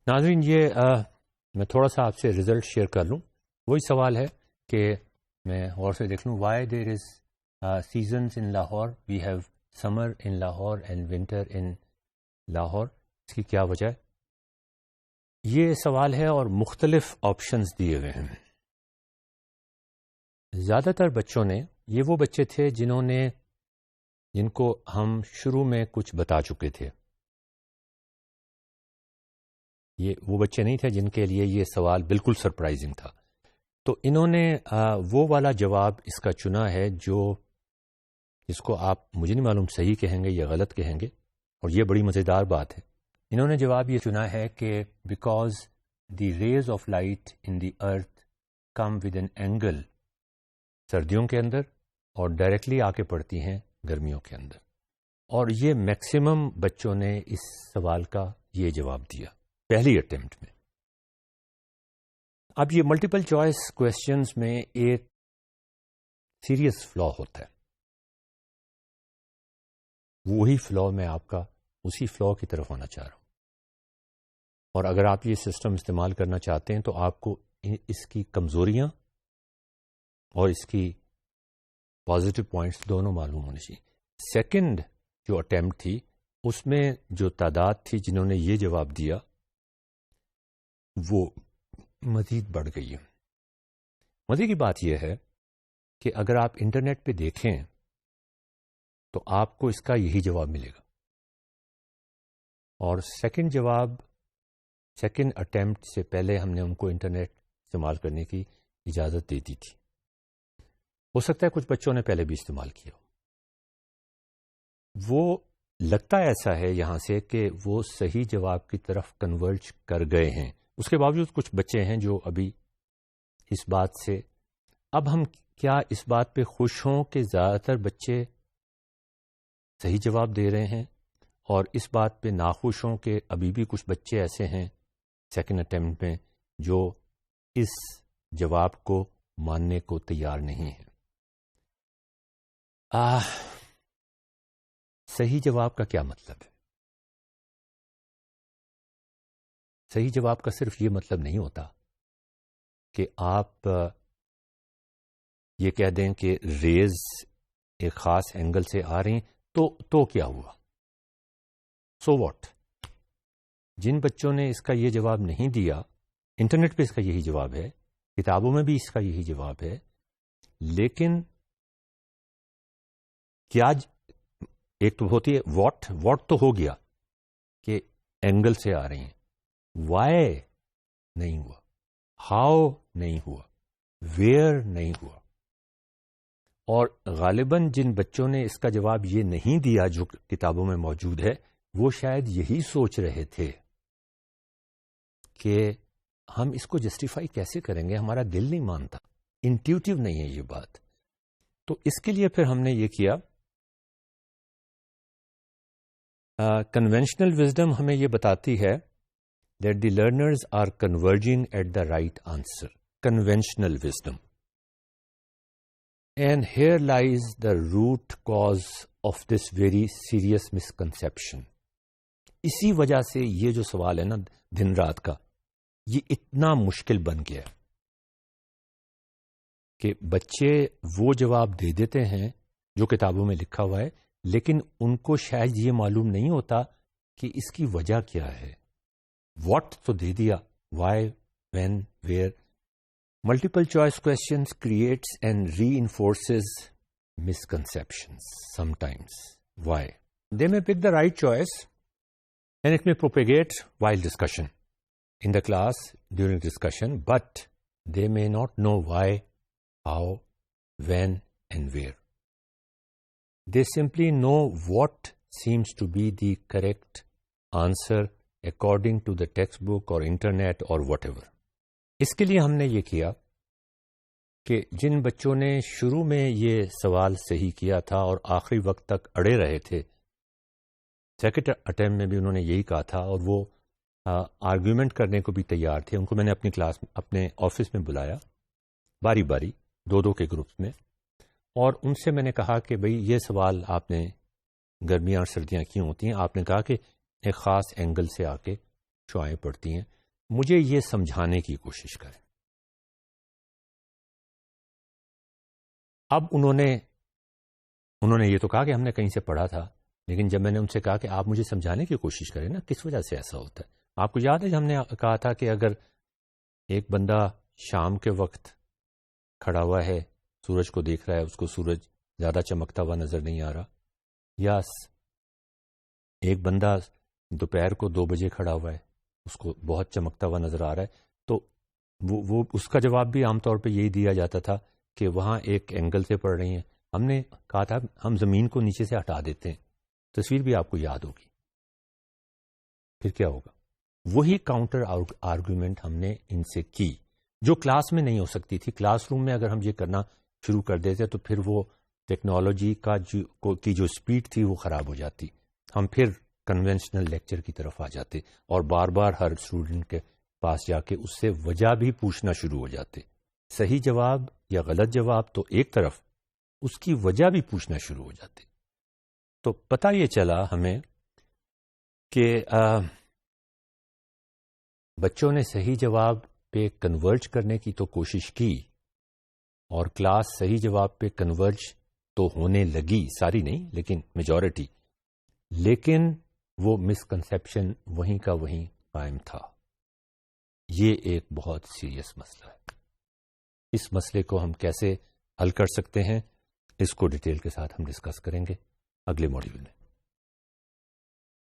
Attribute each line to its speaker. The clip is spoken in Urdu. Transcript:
Speaker 1: ناظرین یہ میں تھوڑا سا آپ سے رزلٹ شیئر کر لوں. وہی سوال ہے کہ میں غور سے دیکھ لوں why there is seasons in Lahore, we have summer in Lahore and winter in Lahore. اس کی کیا وجہ ہے؟ یہ سوال ہے اور مختلف آپشنز دیے ہوئے ہیں. زیادہ تر بچوں نے, یہ وہ بچے تھے جن کو ہم شروع میں کچھ بتا چکے تھے. یہ وہ بچے نہیں تھے جن کے لیے یہ سوال بالکل سرپرائزنگ تھا. تو انہوں نے وہ والا جواب اس کا چنا ہے جس کو آپ مجھے نہیں معلوم صحیح کہیں گے یا غلط کہیں گے, اور یہ بڑی مزیدار بات ہے. انہوں نے جواب یہ چنا ہے کہ because the raise of light in the earth come with an angle, سردیوں کے اندر اور ڈائریکٹلی آ کے پڑتی ہیں گرمیوں کے اندر. اور یہ میکسیمم بچوں نے اس سوال کا یہ جواب دیا پہلی اٹیمپٹ میں. اب یہ ملٹیپل چوائس کویسچنز میں ایک سیریس فلا ہوتا ہے. وہی فلا میں آپ کا اسی فلا کی طرف آنا چاہ رہا ہوں. اور اگر آپ یہ سسٹم استعمال کرنا چاہتے ہیں تو آپ کو اس کی کمزوریاں اور اس کی پازیٹو پوائنٹس دونوں معلوم ہونے چاہیے. سیکنڈ جو اٹیمپٹ تھی اس میں جو تعداد تھی جنہوں نے یہ جواب دیا وہ مزید بڑھ گئی ہے. مزے کی بات یہ ہے کہ اگر آپ انٹرنیٹ پہ دیکھیں تو آپ کو اس کا یہی جواب ملے گا. اور سیکنڈ اٹیمپٹ سے پہلے ہم نے ان کو انٹرنیٹ استعمال کرنے کی اجازت دے دی تھی. ہو سکتا ہے کچھ بچوں نے پہلے بھی استعمال کیا. وہ لگتا ایسا ہے یہاں سے کہ وہ صحیح جواب کی طرف کنورج کر گئے ہیں. اس کے باوجود کچھ بچے ہیں جو ابھی اس بات سے, اب ہم کیا اس بات پہ خوش ہوں کہ زیادہ تر بچے صحیح جواب دے رہے ہیں, اور اس بات پہ ناخوش ہوں کہ ابھی بھی کچھ بچے ایسے ہیں سیکنڈ اٹیمپٹ میں جو اس جواب کو ماننے کو تیار نہیں ہیں. صحیح جواب کا کیا مطلب ہے؟ صحیح جواب کا صرف یہ مطلب نہیں ہوتا کہ آپ یہ کہہ دیں کہ ریز ایک خاص اینگل سے آ رہی تو کیا ہوا, سو واٹ. جن بچوں نے اس کا یہ جواب نہیں دیا, انٹرنیٹ پہ اس کا یہی جواب ہے, کتابوں میں بھی اس کا یہی جواب ہے, لیکن کیا ایک تو ہوتی ہے واٹ تو ہو گیا کہ اینگل سے آ رہی ہیں, وائی نہیں ہوا, ہاؤ نہیں ہوا, ویئر نہیں ہوا. اور غالباً جن بچوں نے اس کا جواب یہ نہیں دیا جو کتابوں میں موجود ہے, وہ شاید یہی سوچ رہے تھے کہ ہم اس کو جسٹیفائی کیسے کریں گے, ہمارا دل نہیں مانتا, انٹیوٹیو نہیں ہے یہ بات. تو اس کے لیے پھر ہم نے یہ کیا, کنونشنل وزڈم ہمیں یہ بتاتی ہے that the learners are converging at the right answer. Conventional wisdom. And here lies the root cause of this very serious misconception. اسی وجہ سے یہ جو سوال ہے نا دن رات کا, یہ اتنا مشکل بن گیا کہ بچے وہ جواب دے دیتے ہیں جو کتابوں میں لکھا ہوا ہے, لیکن ان کو شاید یہ معلوم نہیں ہوتا کہ اس کی وجہ کیا ہے. واٹ تو دے دیا, why, when, where. Multiple choice questions creates and reinforces misconceptions sometimes. Why? They may pick the right choice and it may propagate while discussion in the class during discussion, but they may not know why, how, when and where. They simply know what seems to be the correct answer according to the textbook or internet or whatever. اس کے لیے ہم نے یہ کیا کہ جن بچوں نے شروع میں یہ سوال صحیح کیا تھا اور آخری وقت تک اڑے رہے تھے, سیکنڈ اٹیمپٹ میں بھی انہوں نے یہی کہا تھا اور وہ آرگیومنٹ کرنے کو بھی تیار تھے, ان کو میں نے اپنی کلاس اپنے آفس میں بلایا باری باری 2 کے گروپس میں, اور ان سے میں نے کہا کہ بھئی یہ سوال آپ نے گرمیاں اور سردیاں کیوں ہوتی ہیں, آپ نے کہا کہ ایک خاص اینگل سے آ کے شعائیں پڑتی ہیں, مجھے یہ سمجھانے کی کوشش کریں. اب انہوں نے یہ تو کہا کہ ہم نے کہیں سے پڑھا تھا، لیکن جب میں نے ان سے کہا کہ آپ مجھے سمجھانے کی کوشش کریں نا، کس وجہ سے ایسا ہوتا ہے. آپ کو یاد ہے ہم نے کہا تھا کہ اگر ایک بندہ شام کے وقت کھڑا ہوا ہے، سورج کو دیکھ رہا ہے، اس کو سورج زیادہ چمکتا ہوا نظر نہیں آ رہا، یا ایک بندہ دوپہر کو 2 بجے کھڑا ہوا ہے، اس کو بہت چمکتا ہوا نظر آ رہا ہے، تو وہ اس کا جواب بھی عام طور پہ یہی دیا جاتا تھا کہ وہاں ایک اینگل سے پڑ رہی ہیں. ہم نے کہا تھا ہم زمین کو نیچے سے ہٹا دیتے ہیں. تصویر بھی آپ کو یاد ہوگی. پھر کیا ہوگا؟ وہی کاؤنٹر آرگومنٹ ہم نے ان سے کی جو کلاس میں نہیں ہو سکتی تھی. کلاس روم میں اگر ہم یہ کرنا شروع کر دیتے تو پھر وہ ٹیکنالوجی کی جو سپیڈ تھی وہ خراب ہو جاتی. ہم پھر کنونشنل لیکچر کی طرف آ جاتے اور بار بار ہر اسٹوڈنٹ کے پاس جا کے اس سے وجہ بھی پوچھنا شروع ہو جاتے. صحیح جواب یا غلط جواب تو ایک طرف، اس کی وجہ بھی پوچھنا شروع ہو جاتے. تو پتہ یہ چلا ہمیں کہ بچوں نے صحیح جواب پہ کنورج کرنے کی تو کوشش کی، اور کلاس صحیح جواب پہ کنورج تو ہونے لگی، ساری نہیں لیکن میجورٹی، لیکن وہ مسکنسیپشن وہیں کا وہیں قائم تھا. یہ ایک بہت سیریس مسئلہ ہے. اس مسئلے کو ہم کیسے حل کر سکتے ہیں، اس کو ڈیٹیل کے ساتھ ہم ڈسکس کریں گے اگلے ماڈیول میں.